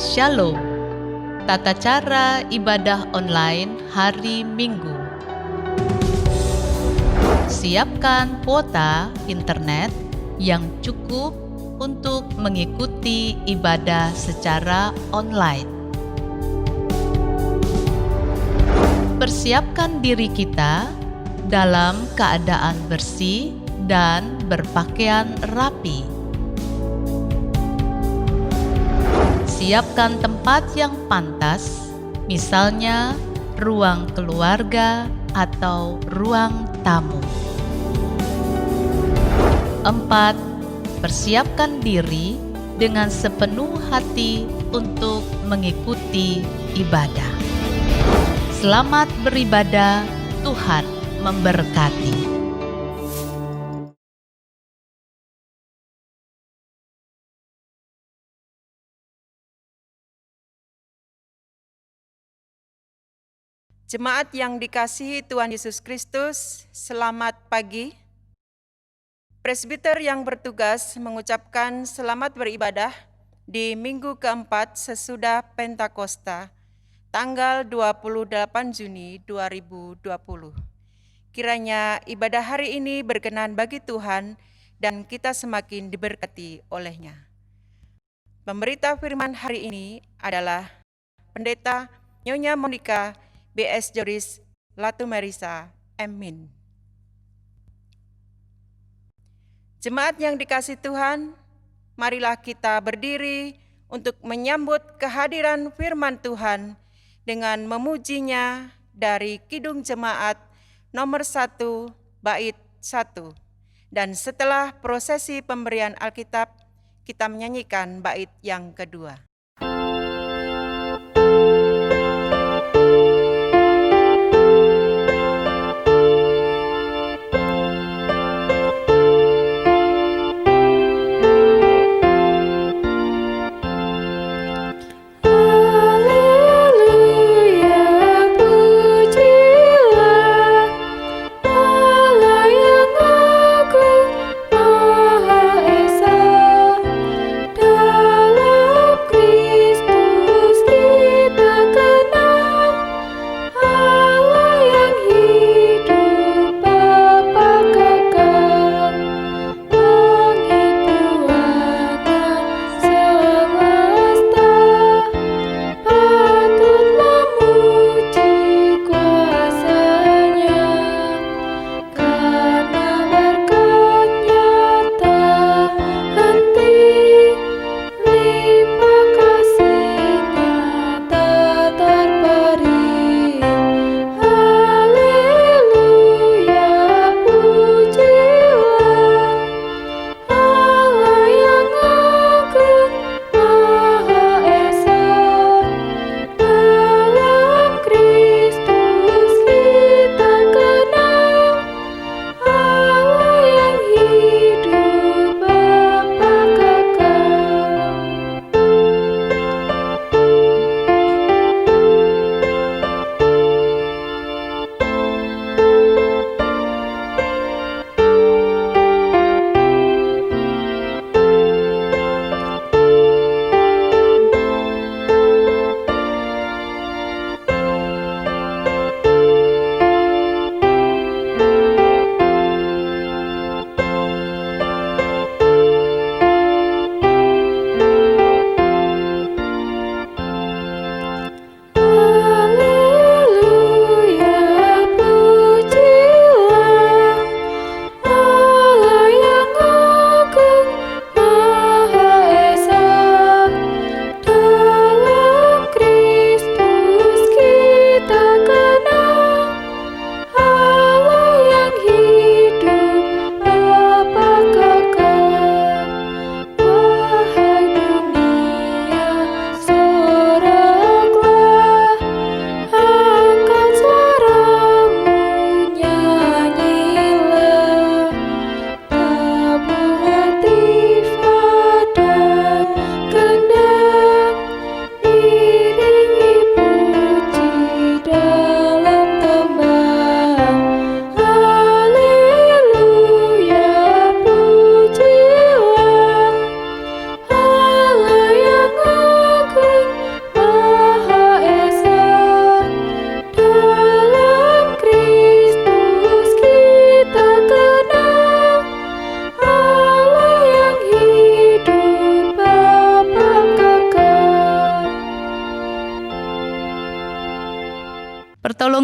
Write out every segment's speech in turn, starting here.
Shalom. Tata cara ibadah online hari Minggu. Siapkan kuota internet yang cukup untuk mengikuti ibadah secara online. Persiapkan diri kita dalam keadaan bersih dan berpakaian rapi. Siapkan tempat yang pantas, misalnya ruang keluarga atau ruang tamu. 4. Persiapkan diri dengan sepenuh hati untuk mengikuti ibadah. Selamat beribadah, Tuhan memberkati. Jemaat yang dikasihi Tuhan Yesus Kristus, selamat pagi. Presbiter yang bertugas mengucapkan selamat beribadah di minggu keempat sesudah Pentakosta, tanggal 28 Juni 2020. Kiranya ibadah hari ini berkenan bagi Tuhan dan kita semakin diberkati olehnya. Pemberita firman hari ini adalah Pendeta Nyonya Monica B.S. Joris Latumerisa, Emin. Jemaat yang dikasihi Tuhan, marilah kita berdiri untuk menyambut kehadiran firman Tuhan dengan memujinya dari Kidung Jemaat nomor 1 bait 1. Dan setelah prosesi pemberian Alkitab, kita menyanyikan bait yang kedua. Dalam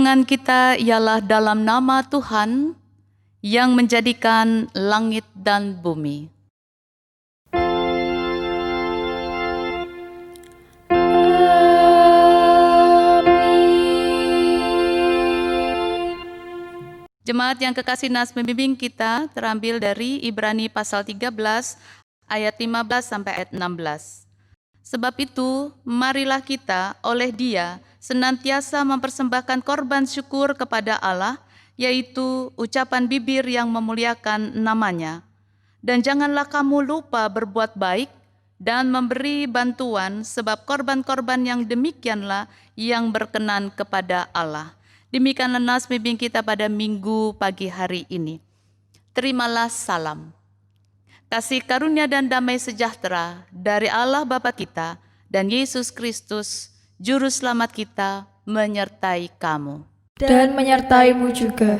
Perlindungan kita ialah dalam nama Tuhan yang menjadikan langit dan bumi. Jemaat yang kekasih, nas pembimbing kita terambil dari Ibrani pasal 13 ayat 15 sampai ayat 16. Sebab itu, marilah kita oleh Dia senantiasa mempersembahkan korban syukur kepada Allah, yaitu ucapan bibir yang memuliakan namanya. Dan janganlah kamu lupa berbuat baik dan memberi bantuan, sebab korban-korban yang demikianlah yang berkenan kepada Allah. Demikianlah nas pembimbing kita pada Minggu pagi hari ini. Terimalah salam. Kasih karunia dan damai sejahtera dari Allah Bapa kita dan Yesus Kristus, Juru Selamat kita, menyertai kamu. Dan menyertaimu juga.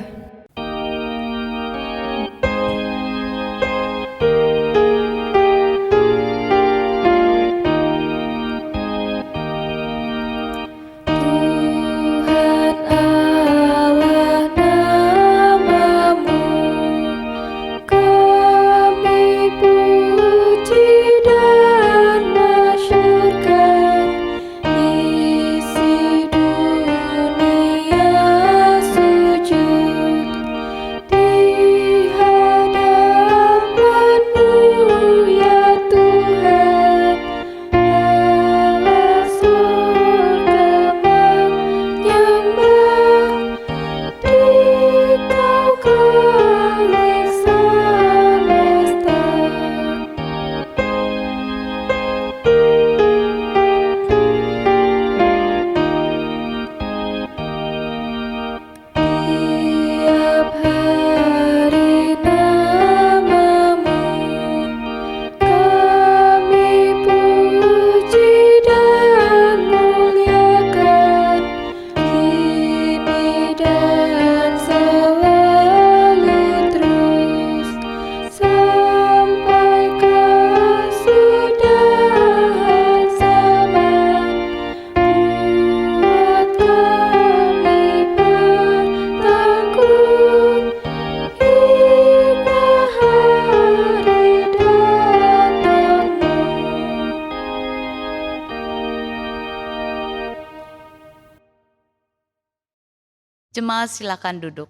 Jemaat silakan duduk.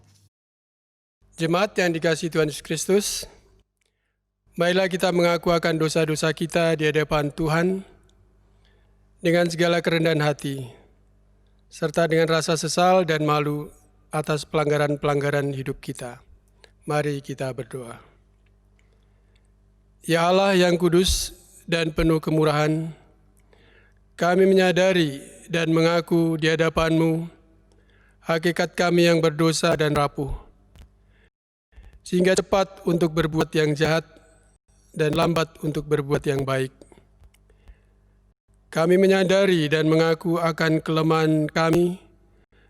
Jemaat yang dikasihi Tuhan Yesus Kristus, marilah kita mengaku akan dosa-dosa kita di hadapan Tuhan dengan segala kerendahan hati, serta dengan rasa sesal dan malu atas pelanggaran-pelanggaran hidup kita. Mari kita berdoa. Ya Allah yang kudus dan penuh kemurahan, kami menyadari dan mengaku di hadapan-Mu hakikat kami yang berdosa dan rapuh, sehingga cepat untuk berbuat yang jahat dan lambat untuk berbuat yang baik. Kami menyadari dan mengaku akan kelemahan kami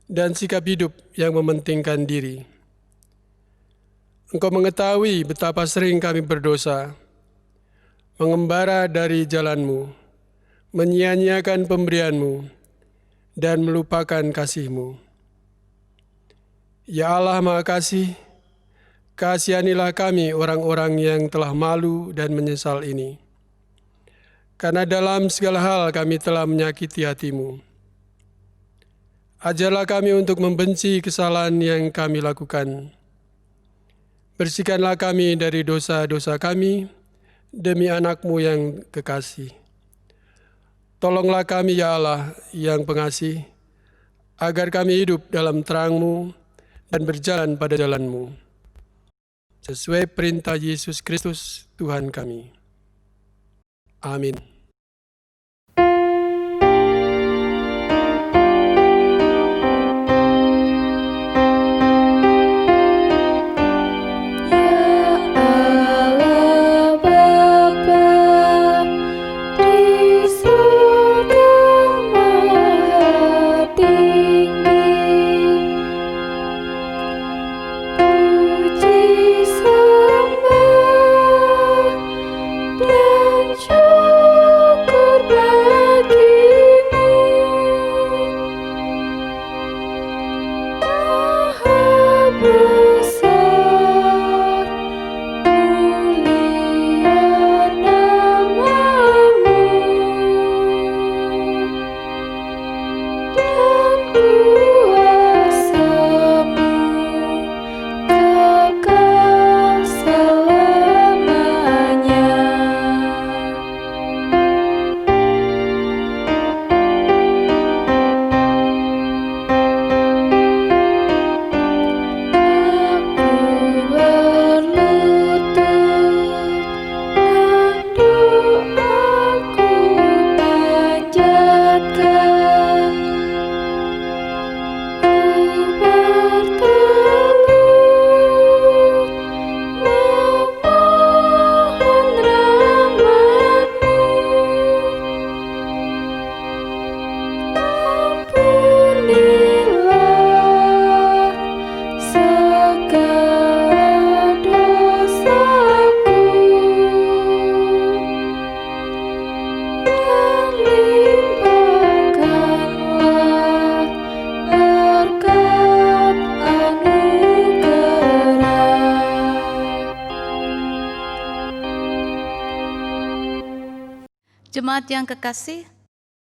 dan sikap hidup yang mementingkan diri. Engkau mengetahui betapa sering kami berdosa, mengembara dari jalan-Mu, menyia-nyiakan pemberian-Mu, dan melupakan kasih-Mu. Ya Allah Maha Kasih, kasihanilah kami orang-orang yang telah malu dan menyesal ini. Karena dalam segala hal kami telah menyakiti hati-Mu. Ajarlah kami untuk membenci kesalahan yang kami lakukan. Bersihkanlah kami dari dosa-dosa kami demi anak-Mu yang kekasih. Tolonglah kami ya Allah yang pengasih, agar kami hidup dalam terang-Mu dan berjalan pada jalan-Mu, sesuai perintah Yesus Kristus Tuhan kami. Amin. Dan Jemaat yang kekasih,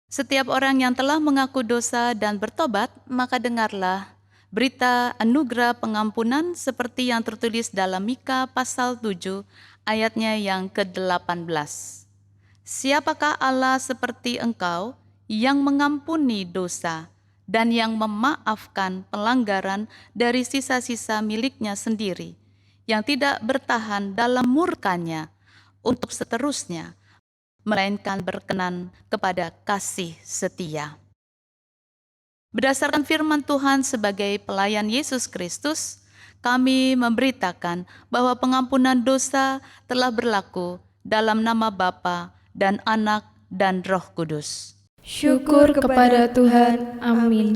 setiap orang yang telah mengaku dosa dan bertobat, maka dengarlah berita anugerah pengampunan seperti yang tertulis dalam Mika pasal 7 ayatnya yang ke-18. Siapakah Allah seperti engkau yang mengampuni dosa dan yang memaafkan pelanggaran dari sisa-sisa miliknya sendiri, yang tidak bertahan dalam murkanya untuk seterusnya, melainkan berkenan kepada kasih setia. Berdasarkan firman Tuhan sebagai pelayan Yesus Kristus, kami memberitakan bahwa pengampunan dosa telah berlaku dalam nama Bapa dan Anak dan Roh Kudus. Syukur kepada Tuhan. Amin.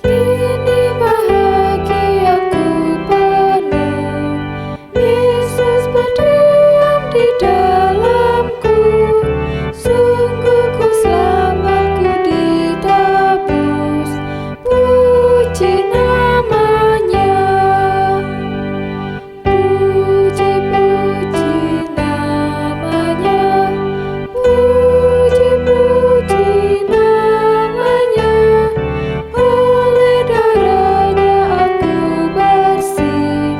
Kini bahagiaku penuh, Yesus berdiam di dalamku. Sungguh ku selamat, ku ditebus, puji namanya. Puji-puji namanya, puji-puji namanya. Oleh darahnya aku bersih,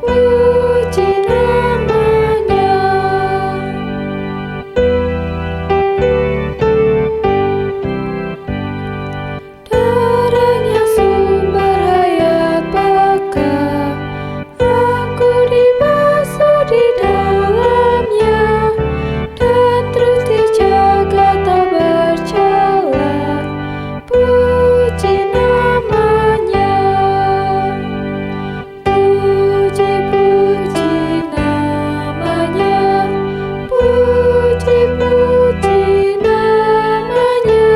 puji namanya. Darahnya sumber hayat bekal, aku dibasuh di dalamnya, dan terus dijaga tak bercela, puji namanya. Puji-puji namanya, puji-puji namanya.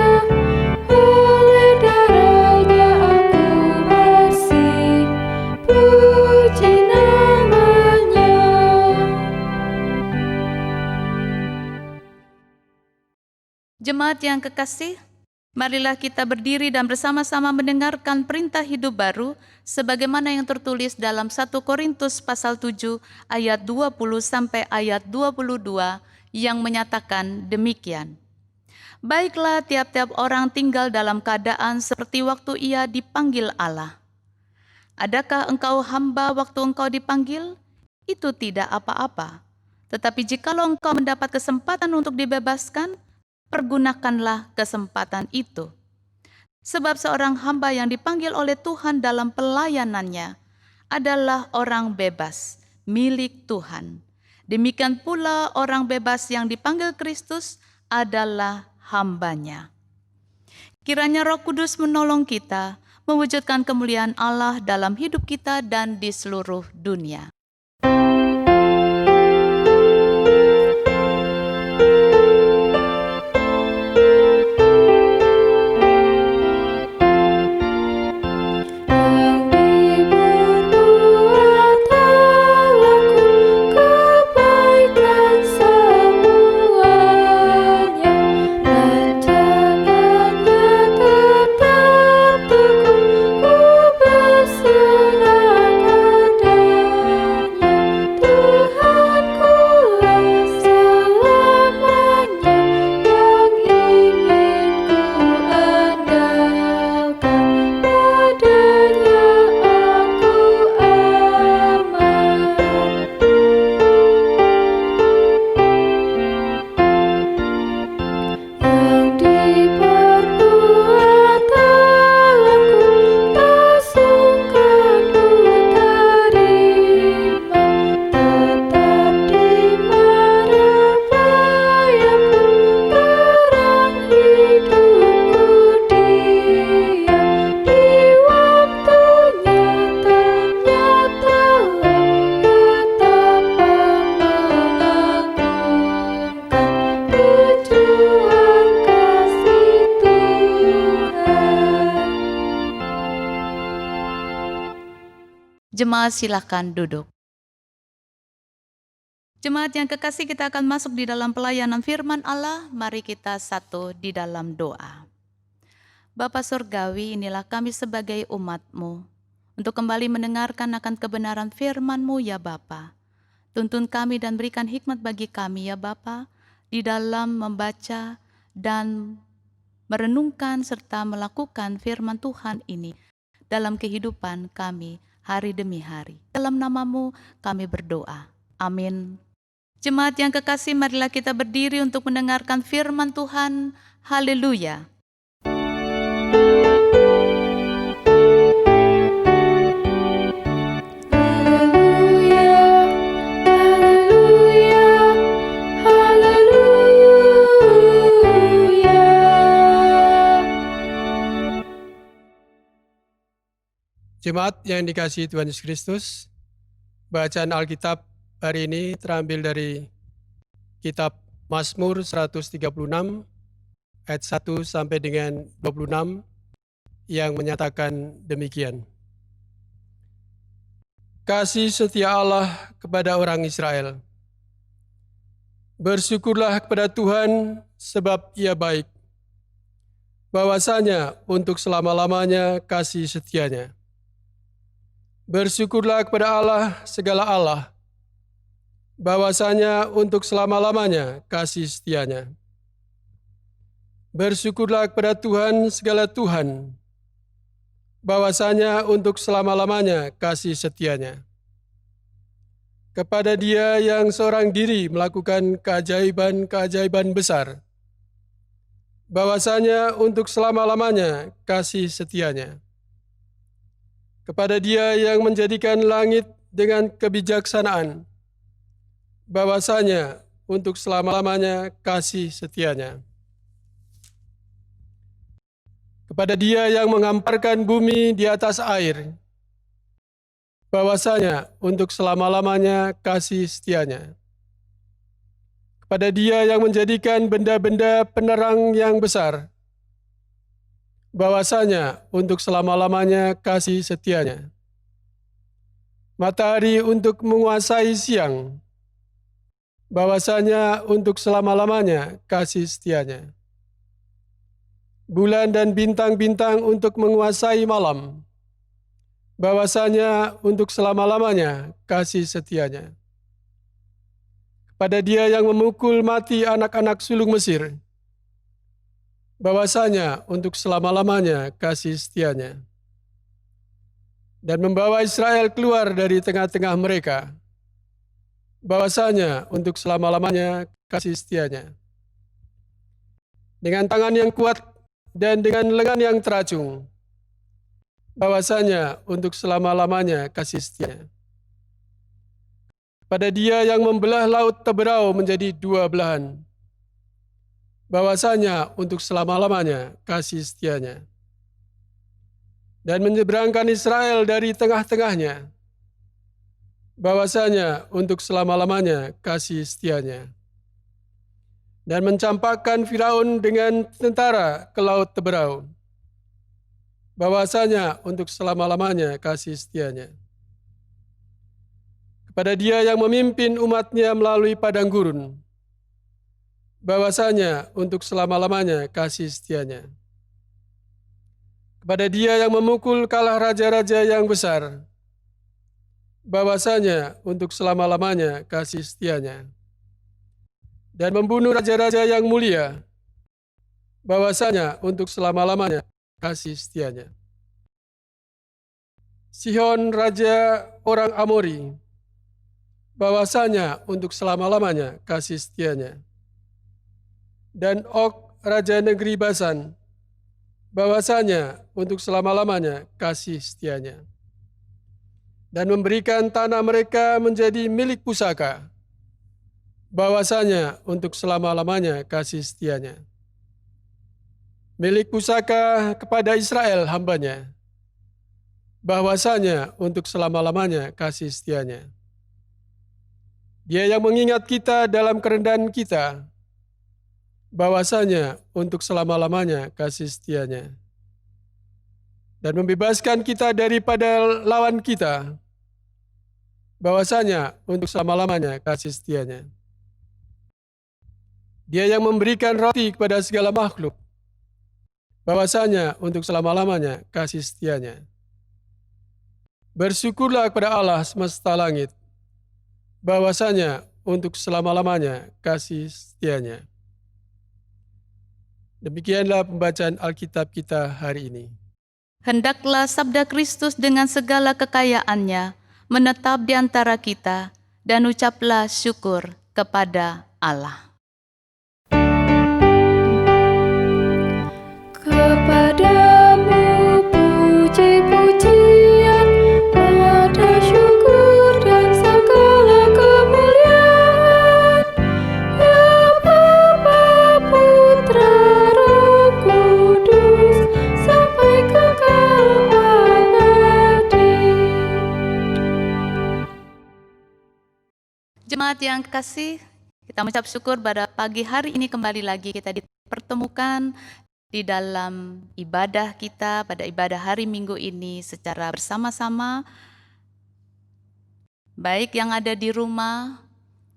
Oleh darahnya aku bersih, puji namanya. Jemaat yang kekasih, marilah kita berdiri dan bersama-sama mendengarkan perintah hidup baru sebagaimana yang tertulis dalam 1 Korintus pasal 7 ayat 20 sampai ayat 22 yang menyatakan demikian. Baiklah, tiap-tiap orang tinggal dalam keadaan seperti waktu ia dipanggil Allah. Adakah engkau hamba waktu engkau dipanggil? Itu tidak apa-apa. Tetapi jikalau engkau mendapat kesempatan untuk dibebaskan, pergunakanlah kesempatan itu. Sebab seorang hamba yang dipanggil oleh Tuhan dalam pelayanannya adalah orang bebas, milik Tuhan. Demikian pula orang bebas yang dipanggil Kristus adalah hambanya. Kiranya Roh Kudus menolong kita mewujudkan kemuliaan Allah dalam hidup kita dan di seluruh dunia. Jemaat silakan duduk. Jemaat yang kekasih, kita akan masuk di dalam pelayanan firman Allah. Mari kita satu di dalam doa. Bapa Surgawi, inilah kami sebagai umat-Mu, untuk kembali mendengarkan akan kebenaran firman-Mu ya Bapa. Tuntun kami dan berikan hikmat bagi kami ya Bapa, di dalam membaca dan merenungkan serta melakukan firman Tuhan ini dalam kehidupan kami hari demi hari. Dalam nama-Mu kami berdoa. Amin. Jemaat yang kekasih, marilah kita berdiri untuk mendengarkan firman Tuhan. Haleluya. Haleluya, haleluya, haleluya. Jemaat yang dikasihi Tuhan Yesus Kristus, bacaan Alkitab hari ini terambil dari kitab Mazmur 136 ayat 1 sampai dengan 26 yang menyatakan demikian. Kasih setia Allah kepada orang Israel. Bersyukurlah kepada Tuhan sebab Ia baik. Bahwasanya untuk selama-lamanya kasih setianya. Bersyukurlah kepada Allah segala Allah, bahwasanya untuk selama-lamanya kasih setianya. Bersyukurlah kepada Tuhan segala Tuhan, bahwasanya untuk selama-lamanya kasih setianya. Kepada Dia yang seorang diri melakukan keajaiban-keajaiban besar, bahwasanya untuk selama-lamanya kasih setianya. Kepada Dia yang menjadikan langit dengan kebijaksanaan, bahwasanya untuk selama-lamanya kasih setianya. Kepada Dia yang menghamparkan bumi di atas air, bahwasanya untuk selama-lamanya kasih setianya. Kepada Dia yang menjadikan benda-benda penerang yang besar, bahwasanya untuk selama-lamanya kasih setianya. Matahari untuk menguasai siang, bahwasanya untuk selama-lamanya kasih setianya. Bulan dan bintang-bintang untuk menguasai malam, bahwasanya untuk selama-lamanya kasih setianya. Kepada Dia yang memukul mati anak-anak sulung Mesir, bahwasanya untuk selama-lamanya kasih setianya. Dan membawa Israel keluar dari tengah-tengah mereka, bahwasanya untuk selama-lamanya kasih setianya. Dengan tangan yang kuat dan dengan lengan yang teracung, bahwasanya untuk selama-lamanya kasih setianya. Pada Dia yang membelah laut Teberau menjadi dua belahan, bahwasanya untuk selama-lamanya kasih setianya. Dan menyeberangkan Israel dari tengah-tengahnya, bahwasanya untuk selama-lamanya kasih setianya. Dan mencampakkan Firaun dengan tentara ke laut Teberau, bahwasanya untuk selama-lamanya kasih setianya. Kepada Dia yang memimpin umat-Nya melalui padang gurun, bahwasanya untuk selama-lamanya kasih setianya. Kepada Dia yang memukul kalah raja-raja yang besar, bahwasanya untuk selama-lamanya kasih setianya. Dan membunuh raja-raja yang mulia, bahwasanya untuk selama-lamanya kasih setianya. Sihon raja orang Amori, bahwasanya untuk selama-lamanya kasih setianya. Dan Og raja negeri Basan, bahwasanya untuk selama-lamanya kasih setianya. Dan memberikan tanah mereka menjadi milik pusaka, bahwasanya untuk selama-lamanya kasih setianya. Milik pusaka kepada Israel hamba-Nya, bahwasanya untuk selama-lamanya kasih setianya. Dia yang mengingat kita dalam kerendahan kita, bahwasanya untuk selama-lamanya kasih setianya. Dan membebaskan kita daripada lawan kita, bahwasanya untuk selama-lamanya kasih setianya. Dia yang memberikan roti kepada segala makhluk, bahwasanya untuk selama-lamanya kasih setianya. Bersyukurlah kepada Allah semesta langit, bahwasanya untuk selama-lamanya kasih setianya. Demikianlah pembacaan Alkitab kita hari ini. Hendaklah sabda Kristus dengan segala kekayaannya menetap di antara kita, dan ucaplah syukur kepada Allah. Kepadamu puji-pujian, pada syukur dan segala kemuliaan, ya Bapa, Putra, Roh Kudus, sampai kekal abadi. Jemaat yang kekasih, kita mengucap syukur pada pagi hari ini kembali lagi kita dipertemukan di dalam ibadah kita pada ibadah hari Minggu ini secara bersama-sama, baik yang ada di rumah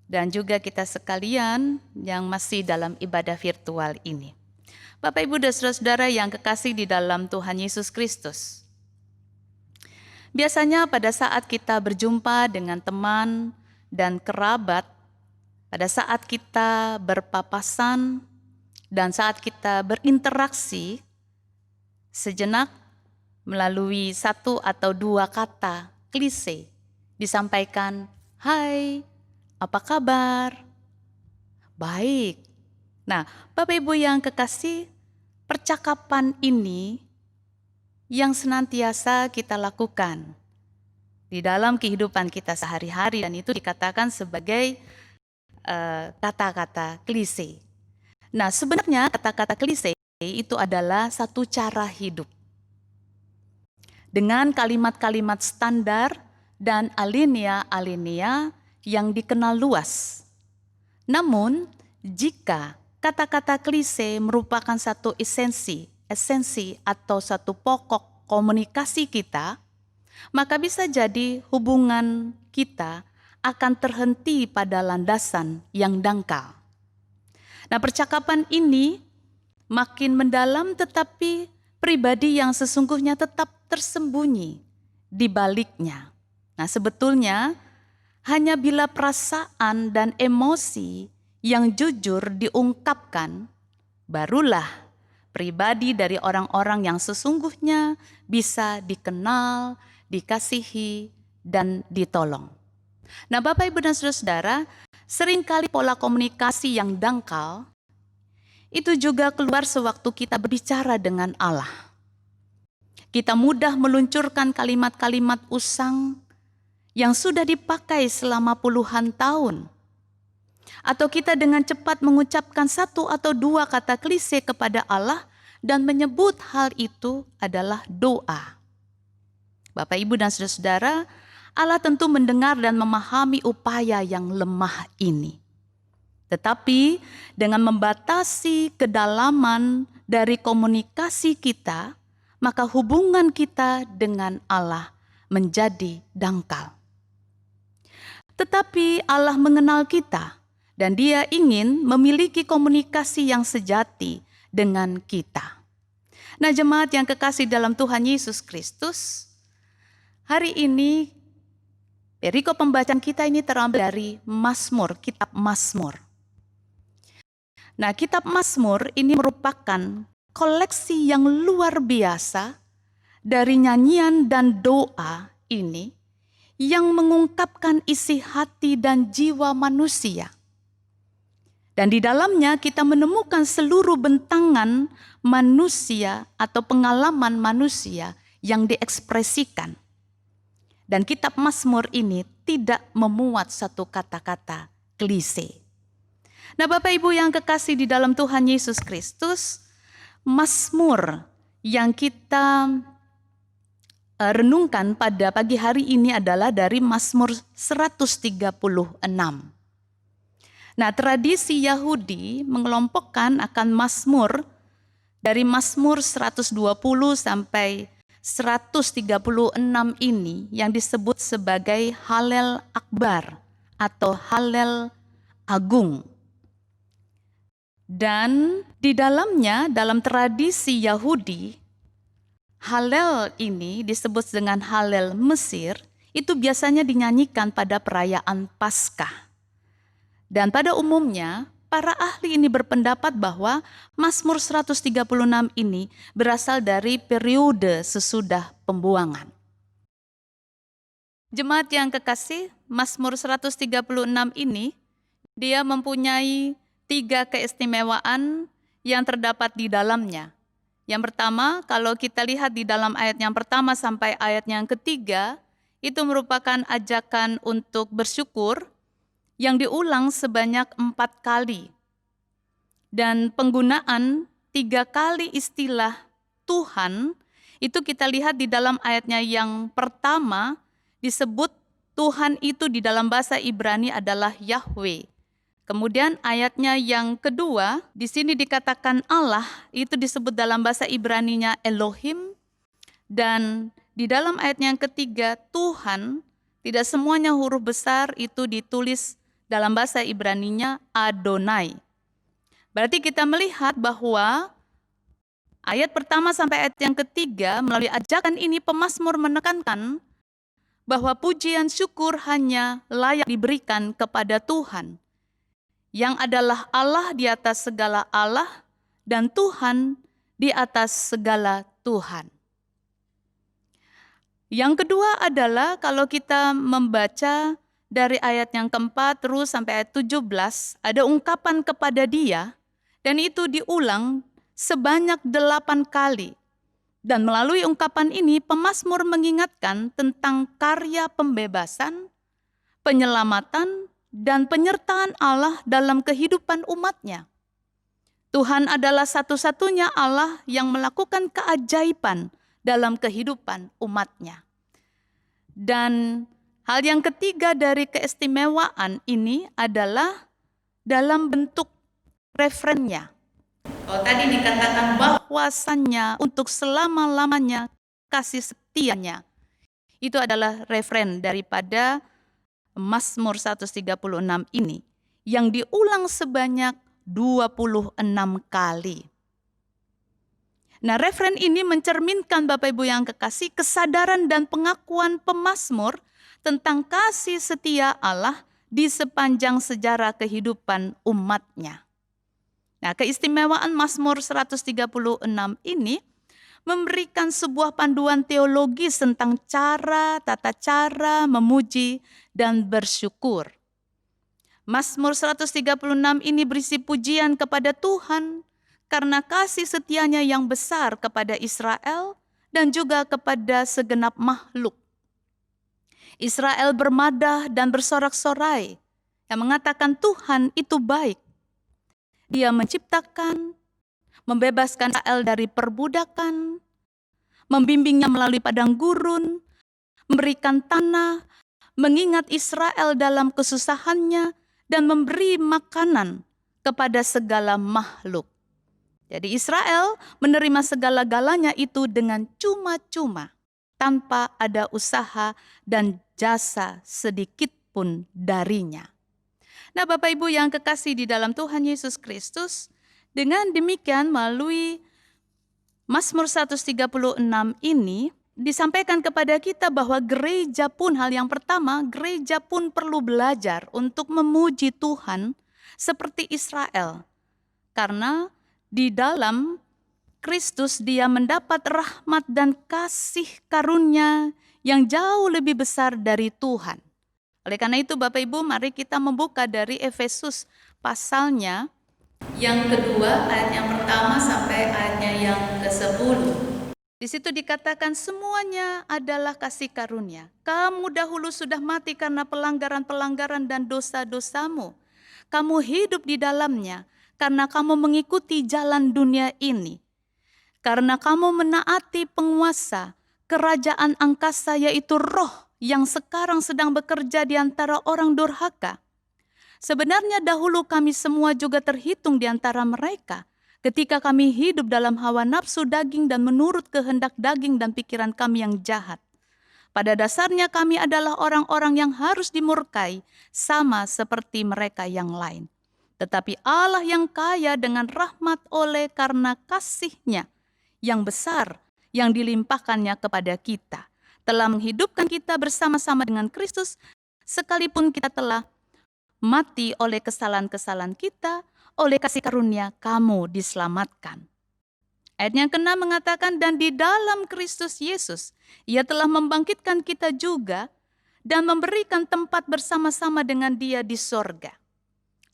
dan juga kita sekalian yang masih dalam ibadah virtual ini. Bapak, Ibu, dan saudara-saudara yang kekasih di dalam Tuhan Yesus Kristus. Biasanya pada saat kita berjumpa dengan teman dan kerabat, pada saat kita berpapasan, dan saat kita berinteraksi, sejenak melalui satu atau dua kata klise disampaikan, "Hai, apa kabar?" Baik. Nah, Bapak Ibu yang kekasih, percakapan ini yang senantiasa kita lakukan di dalam kehidupan kita sehari-hari, dan itu dikatakan sebagai kata-kata klise. Nah, sebenarnya kata-kata klise itu adalah satu cara hidup dengan kalimat-kalimat standar dan alinea-alinea yang dikenal luas. Namun, jika kata-kata klise merupakan satu esensi atau satu pokok komunikasi kita, maka bisa jadi hubungan kita akan terhenti pada landasan yang dangkal. Nah, percakapan ini makin mendalam, tetapi pribadi yang sesungguhnya tetap tersembunyi di baliknya. Nah, sebetulnya hanya bila perasaan dan emosi yang jujur diungkapkan, barulah pribadi dari orang-orang yang sesungguhnya bisa dikenal, dikasihi, dan ditolong. Nah, Bapak, Ibu, dan saudara-saudara, seringkali pola komunikasi yang dangkal itu juga keluar sewaktu kita berbicara dengan Allah. Kita mudah meluncurkan kalimat-kalimat usang yang sudah dipakai selama puluhan tahun. Atau kita dengan cepat mengucapkan satu atau dua kata klise kepada Allah dan menyebut hal itu adalah doa. Bapak, Ibu, dan saudara-saudara, Allah tentu mendengar dan memahami upaya yang lemah ini. Tetapi dengan membatasi kedalaman dari komunikasi kita, maka hubungan kita dengan Allah menjadi dangkal. Tetapi Allah mengenal kita dan Dia ingin memiliki komunikasi yang sejati dengan kita. Nah, jemaat yang kekasih dalam Tuhan Yesus Kristus, hari ini perikop pembacaan kita ini terambil dari Mazmur, kitab Mazmur. Nah, kitab Mazmur ini merupakan koleksi yang luar biasa dari nyanyian dan doa ini yang mengungkapkan isi hati dan jiwa manusia. Dan di dalamnya kita menemukan seluruh bentangan manusia atau pengalaman manusia yang diekspresikan. Dan kitab Mazmur ini tidak memuat satu kata-kata klise. Nah, Bapak Ibu yang kekasih di dalam Tuhan Yesus Kristus, Mazmur yang kita renungkan pada pagi hari ini adalah dari Mazmur 136. Nah, tradisi Yahudi mengelompokkan akan Mazmur dari Mazmur 120 sampai 136 ini yang disebut sebagai Halel Akbar atau Halel Agung. Dan di dalamnya, dalam tradisi Yahudi, Halel ini disebut dengan Halel Mesir, itu biasanya dinyanyikan pada perayaan Paskah. Dan pada umumnya, para ahli ini berpendapat bahwa Mazmur 136 ini berasal dari periode sesudah pembuangan. Jemaat yang kekasih, Mazmur 136 ini, dia mempunyai 3 keistimewaan yang terdapat di dalamnya. Yang pertama, kalau kita lihat di dalam ayat yang pertama sampai ayat yang ketiga, itu merupakan ajakan untuk bersyukur yang diulang sebanyak 4 kali. Dan penggunaan 3 kali istilah Tuhan, itu kita lihat di dalam ayatnya yang pertama, disebut Tuhan itu di dalam bahasa Ibrani adalah Yahweh. Kemudian ayatnya yang kedua, di sini dikatakan Allah, itu disebut dalam bahasa Ibraninya Elohim. Dan di dalam ayat yang ketiga, Tuhan, tidak semuanya huruf besar itu ditulis dalam bahasa Ibraninya Adonai. Berarti kita melihat bahwa ayat pertama sampai ayat yang ketiga, melalui ajakan ini pemazmur menekankan bahwa pujian syukur hanya layak diberikan kepada Tuhan, yang adalah Allah di atas segala Allah dan Tuhan di atas segala Tuhan. Yang kedua adalah kalau kita membaca dari ayat yang keempat terus sampai ayat 17, ada ungkapan kepada Dia, dan itu diulang sebanyak 8 kali. Dan melalui ungkapan ini, pemazmur mengingatkan tentang karya pembebasan, penyelamatan, dan penyertaan Allah dalam kehidupan umatnya. Tuhan adalah satu-satunya Allah yang melakukan keajaiban dalam kehidupan umatnya. Dan hal yang ketiga dari keistimewaan ini adalah dalam bentuk referennya. Kalau tadi dikatakan bahwasannya untuk selama-lamanya kasih setianya, itu adalah referen daripada Mazmur 136 ini, yang diulang sebanyak 26 kali. Nah, referen ini mencerminkan Bapak Ibu yang kekasih, kesadaran dan pengakuan pemazmur tentang kasih setia Allah di sepanjang sejarah kehidupan umatnya. Nah, keistimewaan Mazmur 136 ini memberikan sebuah panduan teologis tentang tata cara memuji dan bersyukur. Mazmur 136 ini berisi pujian kepada Tuhan karena kasih setianya yang besar kepada Israel dan juga kepada segenap makhluk. Israel bermadah dan bersorak-sorai yang mengatakan Tuhan itu baik. Dia menciptakan, membebaskan Israel dari perbudakan, membimbingnya melalui padang gurun, memberikan tanah, mengingat Israel dalam kesusahannya, dan memberi makanan kepada segala makhluk. Jadi Israel menerima segala-galanya itu dengan cuma-cuma, tanpa ada usaha dan jasa sedikit pun darinya. Nah, Bapak Ibu yang kekasih di dalam Tuhan Yesus Kristus, dengan demikian melalui Mazmur 136 ini disampaikan kepada kita bahwa gereja pun, hal yang pertama, gereja pun perlu belajar untuk memuji Tuhan seperti Israel. Karena di dalam Kristus dia mendapat rahmat dan kasih karunia yang jauh lebih besar dari Tuhan. Oleh karena itu Bapak Ibu, mari kita membuka dari Efesus pasalnya yang kedua, ayat yang pertama sampai ayatnya yang ke-10. Di situ dikatakan semuanya adalah kasih karunia. Kamu dahulu sudah mati karena pelanggaran-pelanggaran dan dosa-dosamu. Kamu hidup di dalamnya karena kamu mengikuti jalan dunia ini. Karena kamu menaati penguasa kerajaan angkasa, yaitu roh yang sekarang sedang bekerja di antara orang durhaka. Sebenarnya dahulu kami semua juga terhitung di antara mereka, ketika kami hidup dalam hawa nafsu daging dan menurut kehendak daging dan pikiran kami yang jahat. Pada dasarnya kami adalah orang-orang yang harus dimurkai, sama seperti mereka yang lain. Tetapi Allah yang kaya dengan rahmat oleh karena kasih-Nya yang besar yang dilimpahkannya kepada kita, telah menghidupkan kita bersama-sama dengan Kristus, sekalipun kita telah mati oleh kesalahan-kesalahan kita, oleh kasih karunia kamu diselamatkan. Ayat yang ke-6 mengatakan, dan di dalam Kristus Yesus, Ia telah membangkitkan kita juga dan memberikan tempat bersama-sama dengan Dia di sorga.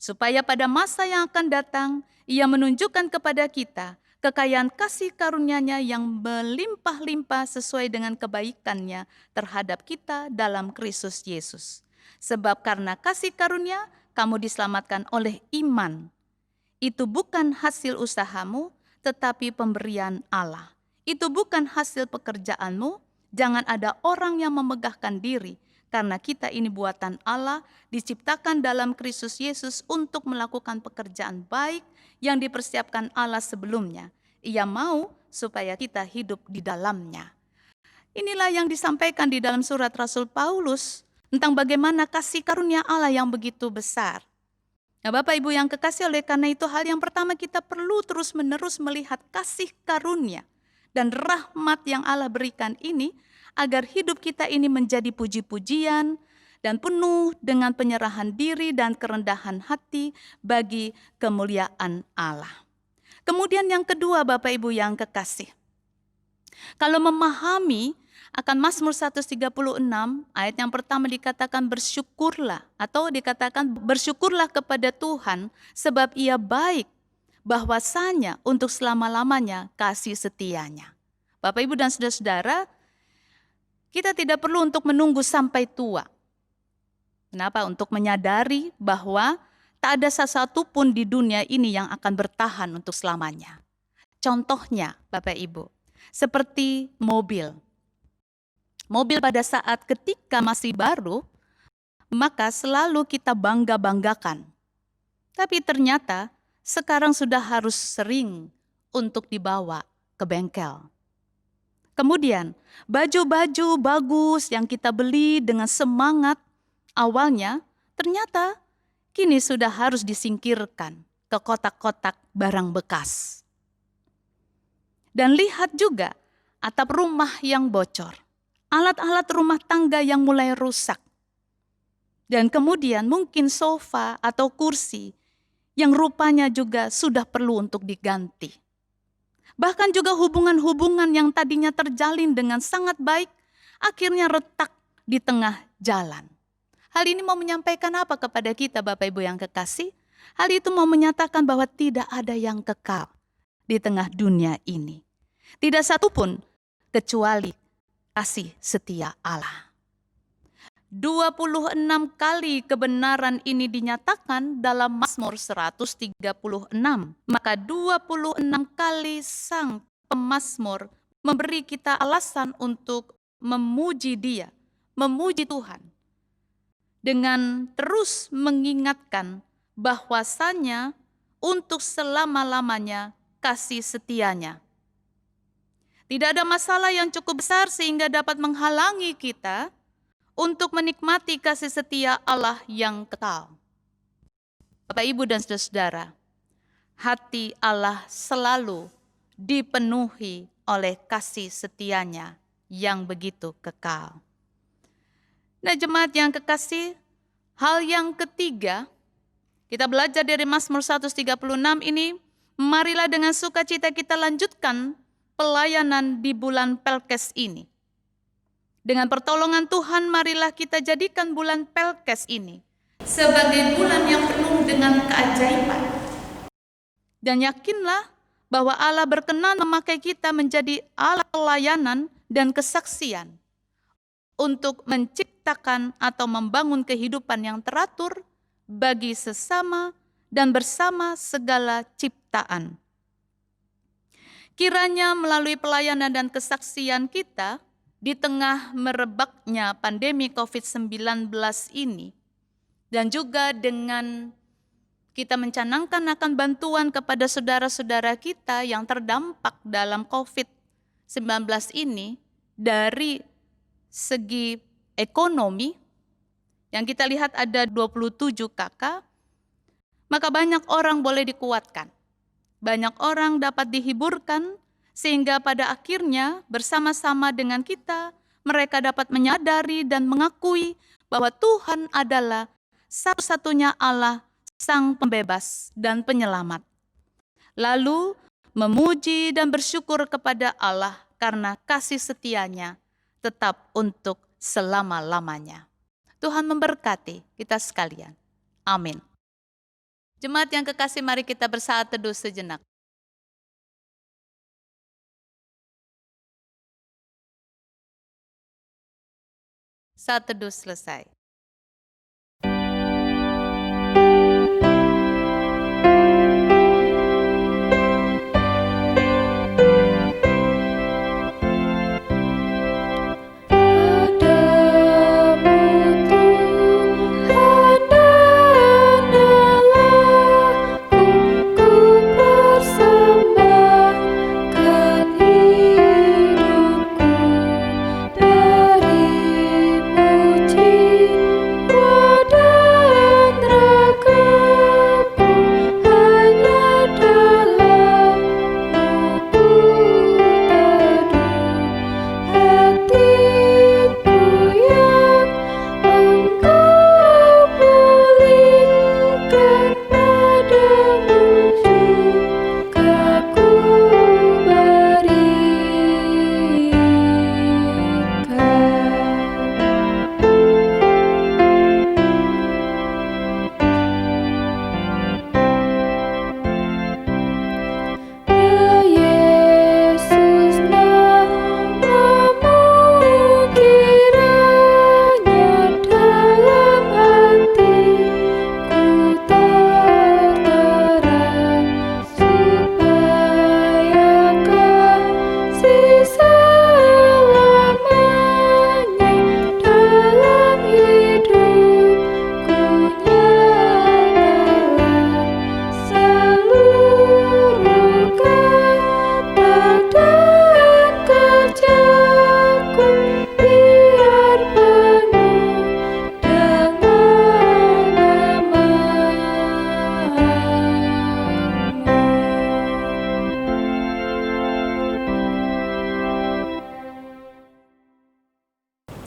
Supaya pada masa yang akan datang, Ia menunjukkan kepada kita kekayaan kasih karunia-Nya yang melimpah-limpah sesuai dengan kebaikan-Nya terhadap kita dalam Kristus Yesus. Sebab karena kasih karunia, kamu diselamatkan oleh iman. Itu bukan hasil usahamu, tetapi pemberian Allah. Itu bukan hasil pekerjaanmu, jangan ada orang yang memegahkan diri, karena kita ini buatan Allah, diciptakan dalam Kristus Yesus untuk melakukan pekerjaan baik yang dipersiapkan Allah sebelumnya. Ia mau supaya kita hidup di dalamnya. Inilah yang disampaikan di dalam surat Rasul Paulus tentang bagaimana kasih karunia Allah yang begitu besar. Nah, Bapak Ibu yang kekasih, oleh karena itu hal yang pertama kita perlu terus-menerus melihat kasih karunia dan rahmat yang Allah berikan ini, agar hidup kita ini menjadi puji-pujian dan penuh dengan penyerahan diri dan kerendahan hati bagi kemuliaan Allah. Kemudian yang kedua, Bapak Ibu yang kekasih, kalau memahami akan Mazmur 136, ayat yang pertama dikatakan bersyukurlah, atau dikatakan bersyukurlah kepada Tuhan sebab Ia baik, bahwasanya untuk selama-lamanya kasih setianya. Bapak, Ibu, dan saudara-saudara, kita tidak perlu untuk menunggu sampai tua. Kenapa? Untuk menyadari bahwa tak ada sesuatu pun di dunia ini yang akan bertahan untuk selamanya. Contohnya, Bapak Ibu, seperti mobil. Mobil pada saat ketika masih baru, maka selalu kita bangga-banggakan. Tapi ternyata sekarang sudah harus sering untuk dibawa ke bengkel. Kemudian baju-baju bagus yang kita beli dengan semangat awalnya, ternyata kini sudah harus disingkirkan ke kotak-kotak barang bekas. Dan lihat juga atap rumah yang bocor. Alat-alat rumah tangga yang mulai rusak. Dan kemudian mungkin sofa atau kursi yang rupanya juga sudah perlu untuk diganti. Bahkan juga hubungan-hubungan yang tadinya terjalin dengan sangat baik, akhirnya retak di tengah jalan. Hal ini mau menyampaikan apa kepada kita, Bapak Ibu yang kekasih? Hal itu mau menyatakan bahwa tidak ada yang kekal di tengah dunia ini. Tidak satu pun kecuali kasih setia Allah. 26 kali kebenaran ini dinyatakan dalam Mazmur 136. Maka 26 kali sang pemazmur memberi kita alasan untuk memuji Dia, memuji Tuhan. Dengan terus mengingatkan bahwasanya untuk selama-lamanya kasih setianya. Tidak ada masalah yang cukup besar sehingga dapat menghalangi kita untuk menikmati kasih setia Allah yang kekal. Bapak, Ibu, dan saudara-saudara, hati Allah selalu dipenuhi oleh kasih setianya yang begitu kekal. Nah, jemaat yang kekasih, hal yang ketiga, kita belajar dari Mazmur 136 ini, marilah dengan sukacita kita lanjutkan pelayanan di bulan Pelkes ini. Dengan pertolongan Tuhan, marilah kita jadikan bulan Pelkes ini sebagai bulan yang penuh dengan keajaiban. Dan yakinlah bahwa Allah berkenan memakai kita menjadi alat pelayanan dan kesaksian untuk menciptakan atau membangun kehidupan yang teratur bagi sesama dan bersama segala ciptaan. Kiranya melalui pelayanan dan kesaksian kita di tengah merebaknya pandemi COVID-19 ini, dan juga dengan kita mencanangkan akan bantuan kepada saudara-saudara kita yang terdampak dalam COVID-19 ini dari segi ekonomi, yang kita lihat ada 27 kakak, maka banyak orang boleh dikuatkan. Banyak orang dapat dihiburkan, sehingga pada akhirnya bersama-sama dengan kita, mereka dapat menyadari dan mengakui bahwa Tuhan adalah satu-satunya Allah, Sang Pembebas dan Penyelamat. Lalu memuji dan bersyukur kepada Allah karena kasih setianya tetap untuk selama-lamanya. Tuhan memberkati kita sekalian. Amin. Jemaat yang kekasih, mari kita bersaat teduh sejenak. Saat teduh selesai.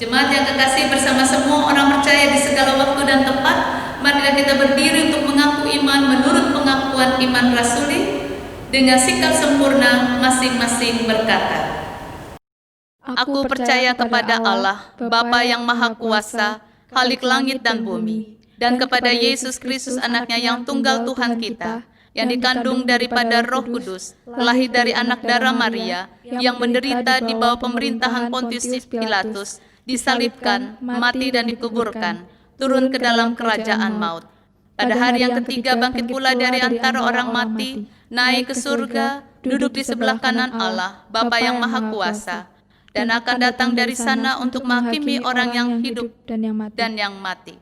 Jemaat yang kekasih, bersama semua orang percaya di segala waktu dan tempat, marilah kita berdiri untuk mengaku iman menurut pengakuan iman rasuli. Dengan sikap sempurna, masing-masing berkata, Aku percaya kepada Allah, Bapa yang Maha Kuasa, Khalik langit dan bumi, dan kepada Yesus Kristus anaknya yang tunggal Tuhan kita, yang dikandung daripada Roh Kudus, lahir dari anak darah Maria, yang menderita di bawah pemerintahan Pontius Pilatus, disalibkan, mati dan dikuburkan, turun ke dalam kerajaan maut. Pada hari yang ketiga bangkit pula dari antara orang mati, naik ke surga, duduk di sebelah kanan Allah, Bapa yang Maha Kuasa, dan akan datang dari sana untuk menghakimi orang yang hidup dan yang mati.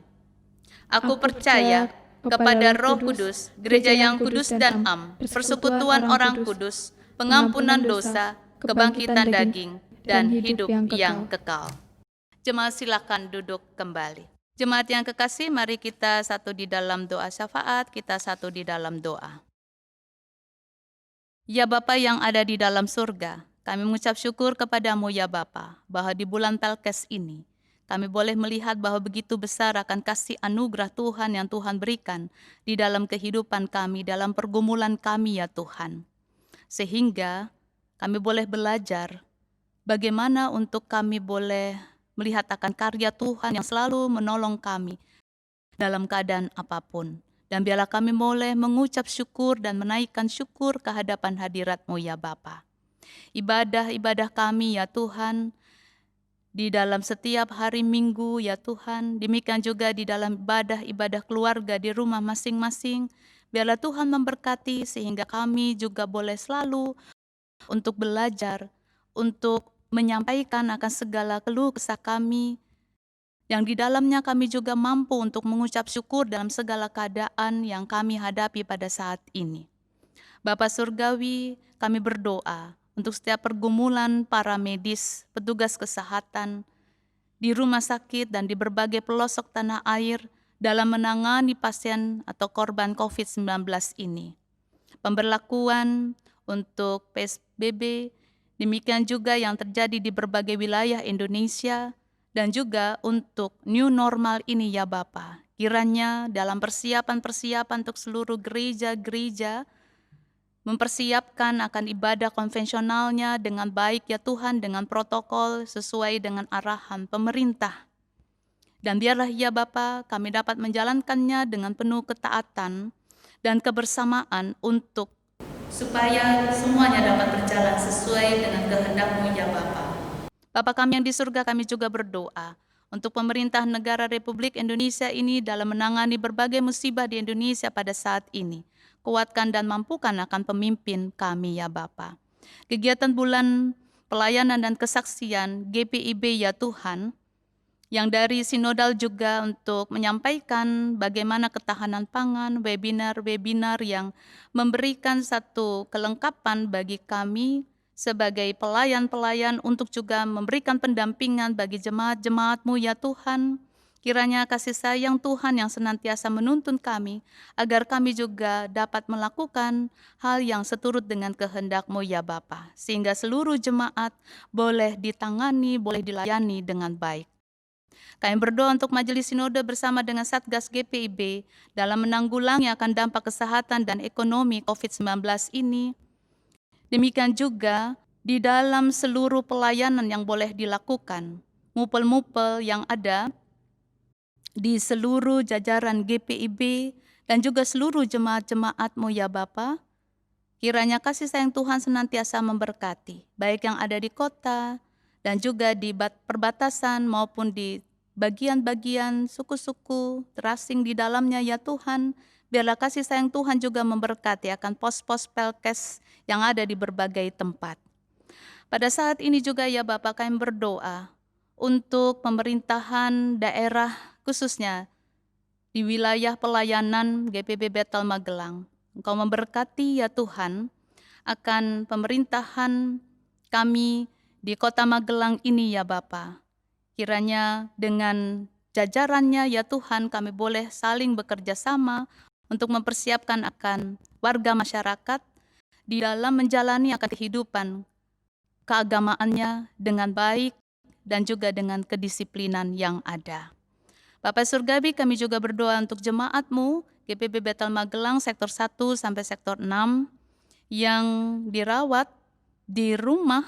Aku percaya kepada Roh Kudus, gereja yang kudus dan am, persekutuan orang kudus, pengampunan dosa, kebangkitan daging, dan hidup yang kekal. Jemaat silakan duduk kembali. Jemaat yang kekasih, mari kita satu di dalam doa syafaat, kita satu di dalam doa. Ya Bapa yang ada di dalam surga, kami mengucap syukur kepadamu ya Bapa, bahwa di bulan Pelkes ini, kami boleh melihat bahwa begitu besar akan kasih anugerah Tuhan yang Tuhan berikan di dalam kehidupan kami, dalam pergumulan kami ya Tuhan. Sehingga kami boleh belajar bagaimana untuk kami boleh melihat akan karya Tuhan yang selalu menolong kami dalam keadaan apapun. Dan biarlah kami boleh mengucap syukur dan menaikkan syukur ke hadapan hadirat-Mu ya Bapa. Ibadah-ibadah kami ya Tuhan, di dalam setiap hari Minggu ya Tuhan, demikian juga di dalam ibadah-ibadah keluarga di rumah masing-masing, biarlah Tuhan memberkati sehingga kami juga boleh selalu untuk belajar, untuk menyampaikan akan segala keluh kesah kami, yang di dalamnya kami juga mampu untuk mengucap syukur dalam segala keadaan yang kami hadapi pada saat ini. Bapa Surgawi, kami berdoa untuk setiap pergumulan para medis, petugas kesehatan, di rumah sakit dan di berbagai pelosok tanah air, dalam menangani pasien atau korban COVID-19 ini. Pemberlakuan untuk PSBB, demikian juga yang terjadi di berbagai wilayah Indonesia, dan juga untuk new normal ini ya Bapa. Kiranya dalam persiapan-persiapan untuk seluruh gereja-gereja, mempersiapkan akan ibadah konvensionalnya dengan baik ya Tuhan, dengan protokol sesuai dengan arahan pemerintah. Dan biarlah ya Bapa, kami dapat menjalankannya dengan penuh ketaatan dan kebersamaan untuk supaya semuanya dapat berjalan sesuai dengan kehendak-Mu ya Bapa. Bapa kami yang di surga, kami juga berdoa untuk pemerintah negara Republik Indonesia ini dalam menangani berbagai musibah di Indonesia pada saat ini. Kuatkan dan mampukan akan pemimpin kami ya Bapa. Kegiatan bulan pelayanan dan kesaksian GPIB ya Tuhan, yang dari sinodal juga untuk menyampaikan bagaimana ketahanan pangan, webinar-webinar yang memberikan satu kelengkapan bagi kami sebagai pelayan-pelayan untuk juga memberikan pendampingan bagi jemaat-jemaat-Mu ya Tuhan. Kiranya kasih sayang Tuhan yang senantiasa menuntun kami, agar kami juga dapat melakukan hal yang seturut dengan kehendak-Mu ya Bapa, sehingga seluruh jemaat boleh ditangani, boleh dilayani dengan baik. Kami berdoa untuk Majelis Sinode bersama dengan Satgas GPIB dalam menanggulangi akan dampak kesehatan dan ekonomi COVID-19 ini. Demikian juga di dalam seluruh pelayanan yang boleh dilakukan, mupel-mupel yang ada di seluruh jajaran GPIB dan juga seluruh jemaat-jemaat-Mu ya Bapa. Kiranya kasih sayang Tuhan senantiasa memberkati, baik yang ada di kota dan juga di perbatasan maupun di bagian-bagian suku-suku terasing di dalamnya ya Tuhan. Biarlah kasih sayang Tuhan juga memberkati akan pos-pos Pelkes yang ada di berbagai tempat. Pada saat ini juga ya Bapak, kami berdoa untuk pemerintahan daerah khususnya di wilayah pelayanan GPB Bethel Magelang. Engkau memberkati ya Tuhan akan pemerintahan kami di kota Magelang ini ya Bapa. Kiranya dengan jajarannya ya Tuhan kami boleh saling bekerja sama untuk mempersiapkan akan warga masyarakat di dalam menjalani akan kehidupan keagamaannya dengan baik dan juga dengan kedisiplinan yang ada. Bapak Surgawi, kami juga berdoa untuk jemaat-Mu GPB Bethel Magelang sektor 1 sampai sektor 6 yang dirawat di rumah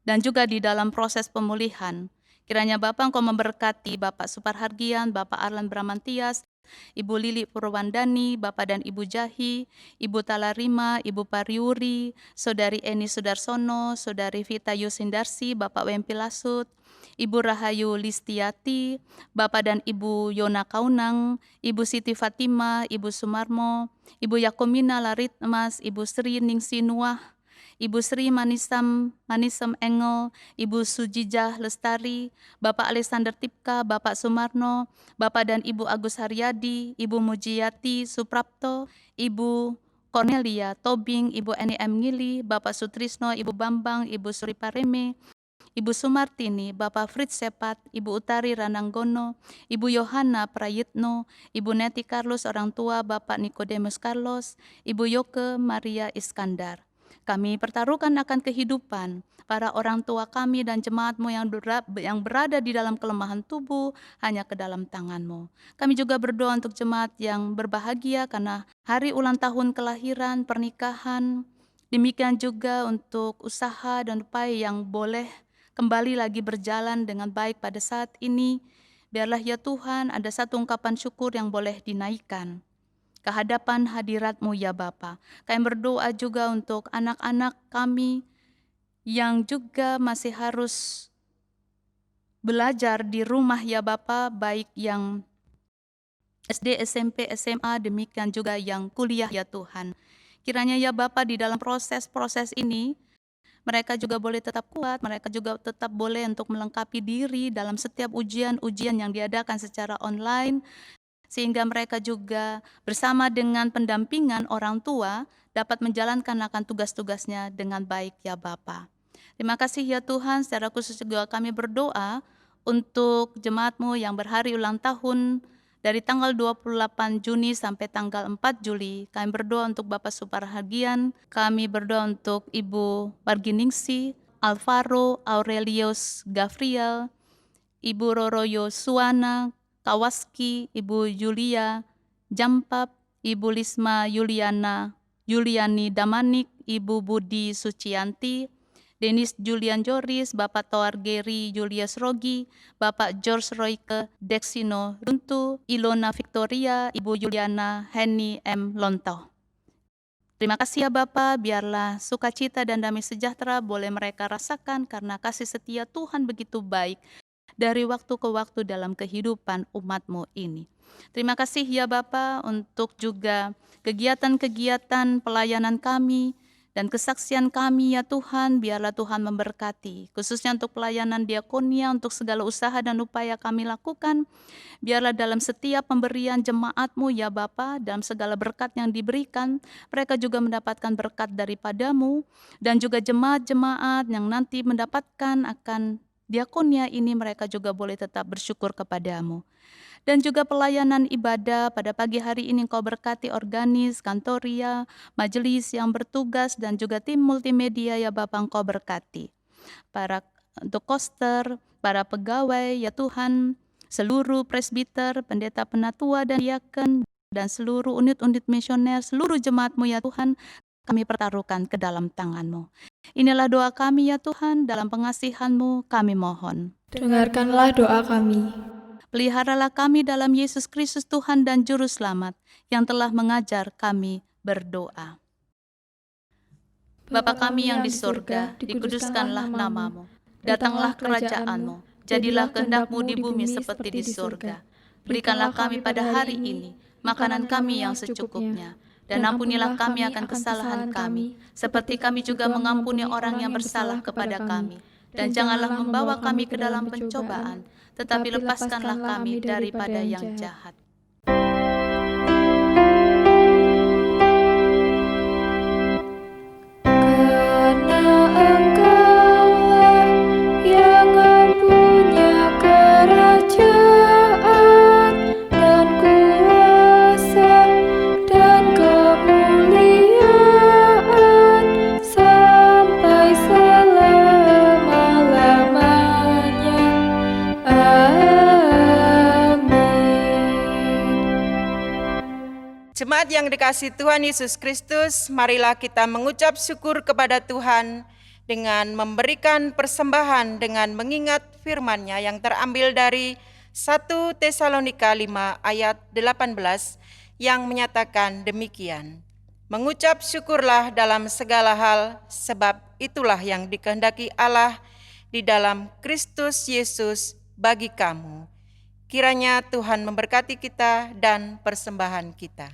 dan juga di dalam proses pemulihan. Kiranya Bapak Engkau memberkati Bapak Suparhargian, Bapak Arlan Bramantias, Ibu Lili Purwandani, Bapak dan Ibu Jahi, Ibu Talarima, Ibu Pariuri, Saudari Eni Sudarsono, Saudari Vita Yusindarsi, Bapak Wempi Lasut, Ibu Rahayu Listiati, Bapak dan Ibu Yona Kaunang, Ibu Siti Fatima, Ibu Sumarmo, Ibu Yakomina Laritmas, Ibu Sri Ningsi Nuah, Ibu Sri Manisam Engel, Ibu Sujijah Lestari, Bapak Alexander Tipka, Bapak Sumarno, Bapak dan Ibu Agus Haryadi, Ibu Mujiyati Suprapto, Ibu Cornelia Tobing, Ibu Eni M. Ngili, Bapak Sutrisno, Ibu Bambang, Ibu Suri Pareme, Ibu Sumartini, Bapak Fritz Sepat, Ibu Utari Rananggono, Ibu Yohana Prayitno, Ibu Neti Carlos orang tua, Bapak Nikodemus Carlos, Ibu Yoke Maria Iskandar. Kami pertaruhkan akan kehidupan para orang tua kami dan jemaat-Mu yang berada di dalam kelemahan tubuh hanya ke dalam tangan-Mu. Kami juga berdoa untuk jemaat yang berbahagia karena hari ulang tahun kelahiran, pernikahan. Demikian juga untuk usaha dan upaya yang boleh kembali lagi berjalan dengan baik pada saat ini. Biarlah ya Tuhan ada satu ungkapan syukur yang boleh dinaikkan ke hadapan hadirat-Mu ya Bapa. Kami berdoa juga untuk anak-anak kami yang juga masih harus belajar di rumah ya Bapa, baik yang SD, SMP, SMA, demikian juga yang kuliah ya Tuhan. Kiranya ya Bapa di dalam proses-proses ini, mereka juga boleh tetap kuat, mereka juga tetap boleh untuk melengkapi diri dalam setiap ujian-ujian yang diadakan secara online, sehingga mereka juga bersama dengan pendampingan orang tua dapat menjalankan akan tugas-tugasnya dengan baik ya Bapa. Terima kasih ya Tuhan, secara khusus juga kami berdoa untuk jemaat-Mu yang berhari ulang tahun Dari tanggal 28 Juni sampai tanggal 4 Juli, kami berdoa untuk Bapak Suparhardian, kami berdoa untuk Ibu Barginingsi, Alvaro Aurelius Gavriel, Ibu Roro Yosuana, Kawaski, Ibu Julia Jampap, Ibu Lisma Yuliani Damanik, Ibu Budi Sucianti, Denis Julian Joris, Bapak Toar Geri Julius Rogi, Bapak George Royke Dexino Runtu, Ilona Victoria, Ibu Juliana Henny M. Lonto. Terima kasih ya Bapak, biarlah sukacita dan damai sejahtera boleh mereka rasakan karena kasih setia Tuhan begitu baik dari waktu ke waktu dalam kehidupan umat-Mu ini. Terima kasih ya Bapak untuk juga kegiatan-kegiatan pelayanan kami dan kesaksian kami ya Tuhan, biarlah Tuhan memberkati, khususnya untuk pelayanan diakonia, untuk segala usaha dan upaya kami lakukan. Biarlah dalam setiap pemberian jemaat-Mu ya Bapa, dalam segala berkat yang diberikan, mereka juga mendapatkan berkat daripada-Mu, dan juga jemaat-jemaat yang nanti mendapatkan akan diakonia ini, mereka juga boleh tetap bersyukur kepada-Mu. Dan juga pelayanan ibadah pada pagi hari ini Engkau berkati organis, kantoria, majelis yang bertugas, dan juga tim multimedia ya Bapak Engkau berkati. Untuk koster, para pegawai ya Tuhan, seluruh presbiter, pendeta penatua dan diaken, dan seluruh unit-unit misioner, seluruh jemaat-Mu ya Tuhan, kami pertaruhkan ke dalam tangan-Mu. Inilah doa kami ya Tuhan, dalam pengasihan-Mu kami mohon. Dengarkanlah doa kami. Peliharalah kami dalam Yesus Kristus Tuhan dan Juru Selamat yang telah mengajar kami berdoa. Bapa kami yang di surga, dikuduskanlah nama-Mu. Datanglah kerajaan-Mu, jadilah kehendak-Mu di bumi seperti di surga. Berikanlah kami pada hari ini makanan kami yang secukupnya, dan ampunilah kami akan kesalahan kami, seperti kami juga mengampuni orang yang bersalah kepada kami. Dan janganlah membawa kami ke dalam pencobaan, tetapi lepaskanlah kami daripada yang jahat. Karena Engkaulah yang mempunyai kerajaan dan kuasa dan kemuliaan sampai selama-lamanya. Jemaat yang dikasihi Tuhan Yesus Kristus, marilah kita mengucap syukur kepada Tuhan dengan memberikan persembahan dengan mengingat firman-Nya yang terambil dari 1 Tesalonika 5 ayat 18 yang menyatakan demikian. Mengucap syukurlah dalam segala hal, sebab itulah yang dikehendaki Allah di dalam Kristus Yesus bagi kamu. Kiranya Tuhan memberkati kita dan persembahan kita.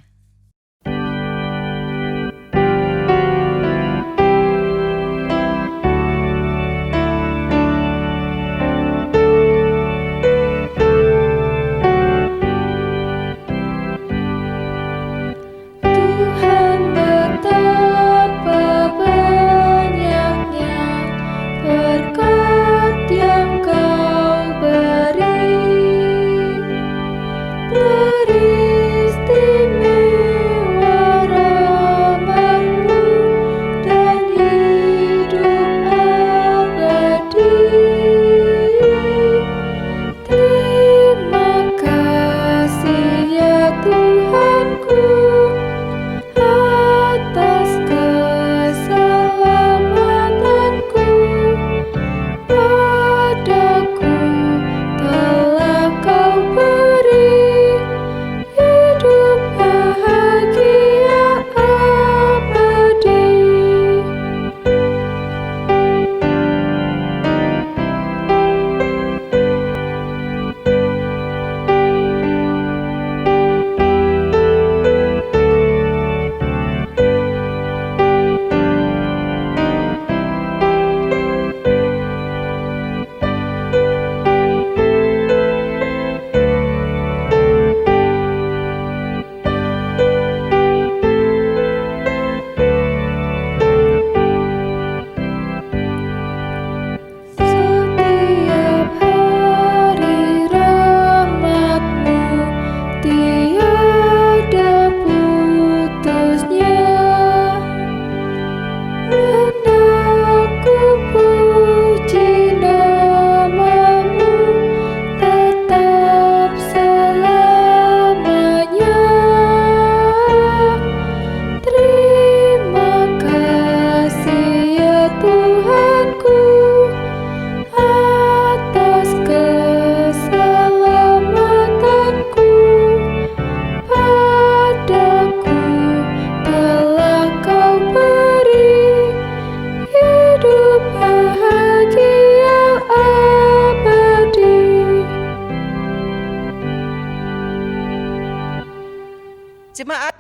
Tuhan betapa banyaknya berkat yang Kau beri, beristimewa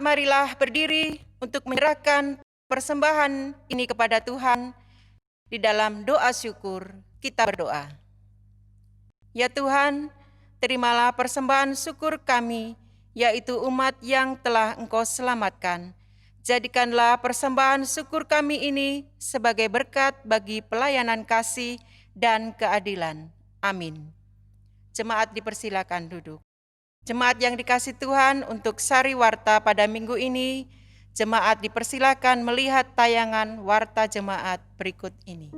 marilah berdiri untuk menyerahkan persembahan ini kepada Tuhan. Di dalam doa syukur, kita berdoa. Ya Tuhan, terimalah persembahan syukur kami, yaitu umat yang telah Engkau selamatkan. Jadikanlah persembahan syukur kami ini sebagai berkat bagi pelayanan kasih dan keadilan. Amin. Jemaat dipersilakan duduk. Jemaat yang dikasihi Tuhan, untuk sari warta pada minggu ini, jemaat dipersilakan melihat tayangan warta jemaat berikut ini.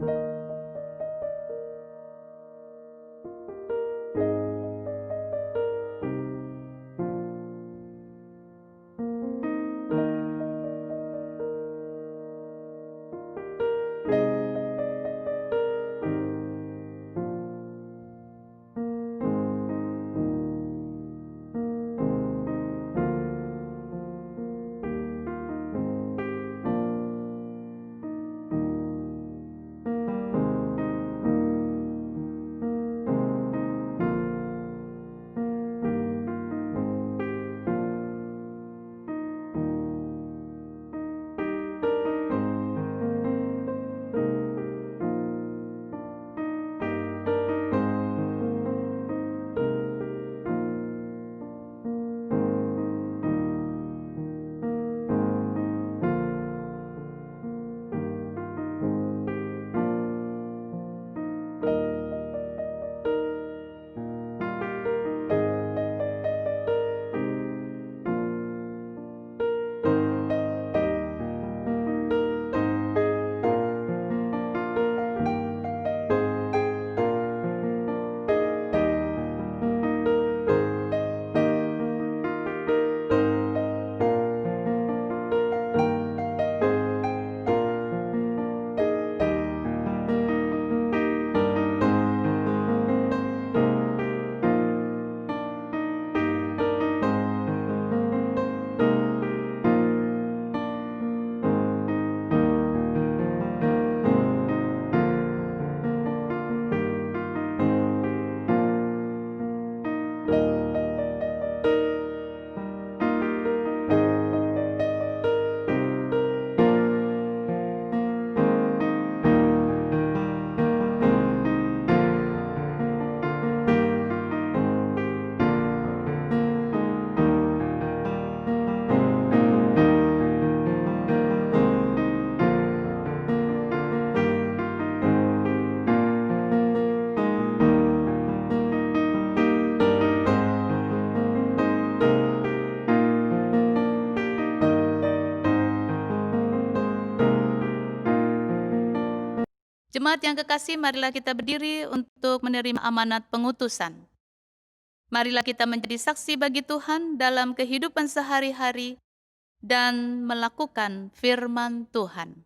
Jemaat yang kekasih, marilah kita berdiri untuk menerima amanat pengutusan. Marilah kita menjadi saksi bagi Tuhan dalam kehidupan sehari-hari dan melakukan firman Tuhan.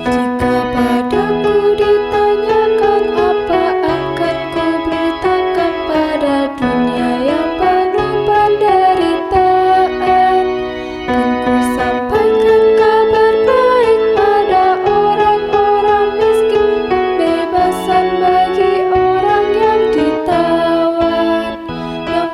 Jika padaku ditanyakan apa akan kuberitakan pada dunia yang penuh penderitaan, kan ku sampaikan kabar baik pada orang-orang miskin, bebasan bagi orang yang ditawan, yang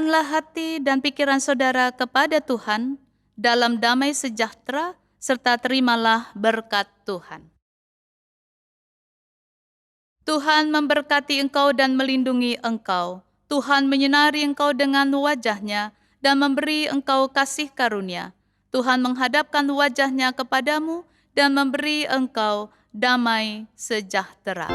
Arahkanlah hati dan pikiran saudara kepada Tuhan dalam damai sejahtera, serta terimalah berkat Tuhan. Tuhan memberkati engkau dan melindungi engkau. Tuhan menyinari engkau dengan wajah-Nya dan memberi engkau kasih karunia. Tuhan menghadapkan wajah-Nya kepadamu dan memberi engkau damai sejahtera.